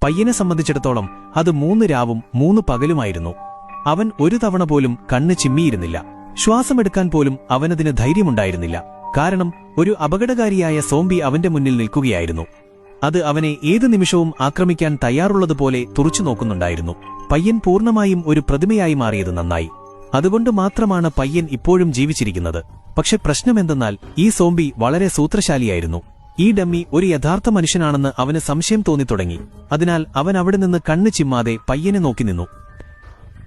പയ്യനെ സംബന്ധിച്ചിടത്തോളം അത് 3 രാവും 3 പകലുമായിരുന്നു. അവൻ ഒരു തവണ പോലും കണ്ണ് ചിമ്മിയിരുന്നില്ല. ശ്വാസമെടുക്കാൻ പോലും അവനതിന് ധൈര്യമുണ്ടായിരുന്നില്ല. കാരണം ഒരു അപകടകാരിയായ സോംബി അവന്റെ മുന്നിൽ നിൽക്കുകയായിരുന്നു. അത് അവനെ ഏതു നിമിഷവും ആക്രമിക്കാൻ തയ്യാറുള്ളതുപോലെ തുറച്ചു നോക്കുന്നുണ്ടായിരുന്നു. പയ്യൻ പൂർണ്ണമായും ഒരു പ്രതിമയായി മാറിയത് നന്നായി. അതുകൊണ്ട് മാത്രമാണ് പയ്യൻ ഇപ്പോഴും ജീവിച്ചിരിക്കുന്നത്. പക്ഷെ പ്രശ്നമെന്തെന്നാൽ ഈ സോംബി വളരെ സൂത്രശാലിയായിരുന്നു. ഈ ഡമ്മി ഒരു യഥാർത്ഥ മനുഷ്യനാണെന്ന് അവന് സംശയം തോന്നിത്തുടങ്ങി. അതിനാൽ അവൻ അവിടെ നിന്ന് കണ്ണ് ചിമ്മാതെ പയ്യനെ നോക്കി നിന്നു.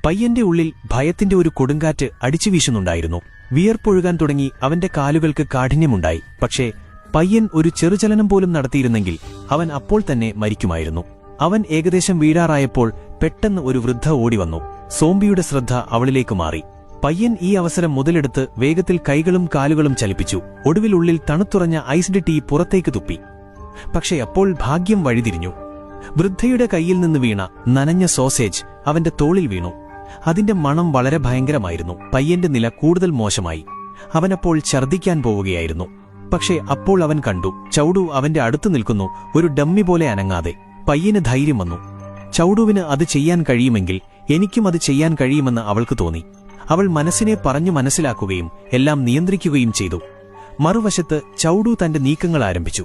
പയ്യന്റെ ഉള്ളിൽ ഭയത്തിന്റെ ഒരു കൊടുങ്കാറ്റ് അടിച്ചു വീശുന്നുണ്ടായിരുന്നു. വിയർപ്പൊഴുകാൻ തുടങ്ങി. അവന്റെ കാലുകൾക്ക് കാഠിന്യമുണ്ടായി. പക്ഷേ പയ്യൻ ഒരു ചെറുചലനം പോലും നടത്തിയിരുന്നെങ്കിൽ അവൻ അപ്പോൾ തന്നെ മരിക്കുമായിരുന്നു. അവൻ ഏകദേശം വീഴാറായപ്പോൾ പെട്ടെന്ന് ഒരു വൃദ്ധ ഓടിവന്നു. സോംബിയുടെ ശ്രദ്ധ അവളിലേക്ക് മാറി. പയ്യൻ ഈ അവസരം മുതലെടുത്ത് വേഗത്തിൽ കൈകളും കാലുകളും ചലിപ്പിച്ചു. ഒടുവിൽ ഉള്ളിൽ തണുത്തുറഞ്ഞ ഐസ്ഡ് ടീ പുറത്തേക്ക് തുപ്പി. പക്ഷേ അപ്പോൾ ഭാഗ്യം വഴിതിരിഞ്ഞു. വൃദ്ധയുടെ കൈയിൽ നിന്ന് വീണ നനഞ്ഞ സോസേജ് അവന്റെ തോളിൽ വീണു. അതിന്റെ മണം വളരെ ഭയങ്കരമായിരുന്നു. പയ്യന്റെ നില കൂടുതൽ മോശമായി. അവനപ്പോൾ ഛർദ്ദിക്കാൻ പോവുകയായിരുന്നു. പക്ഷേ അപ്പോൾ അവൻ കണ്ടു, ചൌഡു അവന്റെ അടുത്ത് നിൽക്കുന്നു, ഒരു ഡമ്മി പോലെ അനങ്ങാതെ. പയ്യന് ധൈര്യം വന്നു. ചൌഡുവിന് അത് ചെയ്യാൻ കഴിയുമെങ്കിൽ എനിക്കും അത് ചെയ്യാൻ കഴിയുമെന്ന് അവൾക്ക് തോന്നി. അവൾ മനസ്സിനെ പറഞ്ഞു മനസ്സിലാക്കുകയും എല്ലാം നിയന്ത്രിക്കുകയും ചെയ്തു. മറുവശത്ത് ചൌഡു തന്റെ നീക്കങ്ങൾ ആരംഭിച്ചു.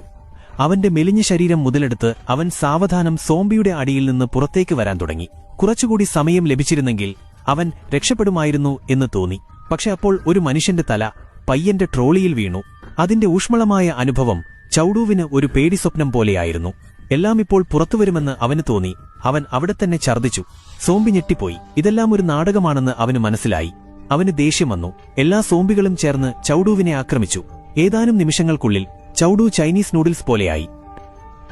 അവന്റെ മെലിഞ്ഞ ശരീരം മുതലെടുത്ത് അവൻ സാവധാനം സോംബിയുടെ അടിയിൽ നിന്ന് പുറത്തേക്ക് വരാൻ തുടങ്ങി. കുറച്ചുകൂടി സമയം ലഭിച്ചിരുന്നെങ്കിൽ അവൻ രക്ഷപ്പെടുമായിരുന്നു എന്ന് തോന്നി. പക്ഷെ അപ്പോൾ ഒരു മനുഷ്യന്റെ തല പയ്യന്റെ ട്രോളിയിൽ വീണു. അതിന്റെ ഊഷ്മളമായ അനുഭവം ചൌഡുവിന് ഒരു പേടിസ്വപ്നം പോലെയായിരുന്നു. എല്ലാം ഇപ്പോൾ പുറത്തുവരുമെന്ന് അവന് തോന്നി. അവൻ അവിടെ തന്നെ ഛർദ്ദിച്ചു. സോംബി ഞെട്ടിപ്പോയി. ഇതെല്ലാം ഒരു നാടകമാണെന്ന് അവന് മനസ്സിലായി. അവന് ദേഷ്യം വന്നു. എല്ലാ സോംബികളും ചേർന്ന് ചൌഡുവിനെ ആക്രമിച്ചു. ഏതാനും നിമിഷങ്ങൾക്കുള്ളിൽ ചൌഡു ചൈനീസ് നൂഡിൽസ് പോലെയായി.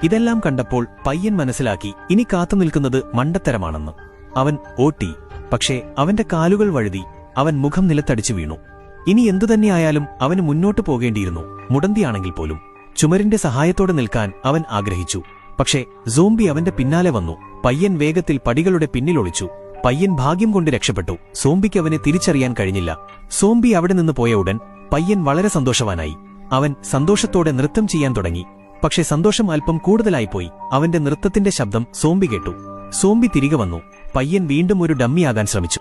ഇതെല്ലാം കണ്ടപ്പോൾ പയ്യൻ മനസ്സിലാക്കി ഇനി കാത്തുനിൽക്കുന്നത് മണ്ടത്തരമാണെന്ന്. അവൻ ഓട്ടി. പക്ഷേ അവന്റെ കാലുകൾ വഴുതി. അവൻ മുഖം നിലത്തടിച്ചു വീണു. ഇനി എന്തുതന്നെയായാലും അവന് മുന്നോട്ടു പോകേണ്ടിയിരുന്നു, മുടന്തിയാണെങ്കിൽ പോലും. ചുമരിന്റെ സഹായത്തോടെ നിൽക്കാൻ അവൻ ആഗ്രഹിച്ചു. പക്ഷേ സോംബി അവന്റെ പിന്നാലെ വന്നു. പയ്യൻ വേഗത്തിൽ പടികളുടെ പിന്നിലൊളിച്ചു. പയ്യൻ ഭാഗ്യം കൊണ്ട് രക്ഷപ്പെട്ടു. സോംബിക്ക് അവനെ തിരിച്ചറിയാൻ കഴിഞ്ഞില്ല. സോംബി അവിടെ നിന്ന് പോയ ഉടൻ പയ്യൻ വളരെ സന്തോഷവാനായി. അവൻ സന്തോഷത്തോടെ നൃത്തം ചെയ്യാൻ തുടങ്ങി. പക്ഷേ സന്തോഷം അല്പം കൂടുതലായിപ്പോയി. അവന്റെ നൃത്തത്തിന്റെ ശബ്ദം സോംബി കേട്ടു. സോംബി തിരികെ വന്നു. പയ്യൻ വീണ്ടും ഒരു ഡമ്മിയാകാൻ ശ്രമിച്ചു.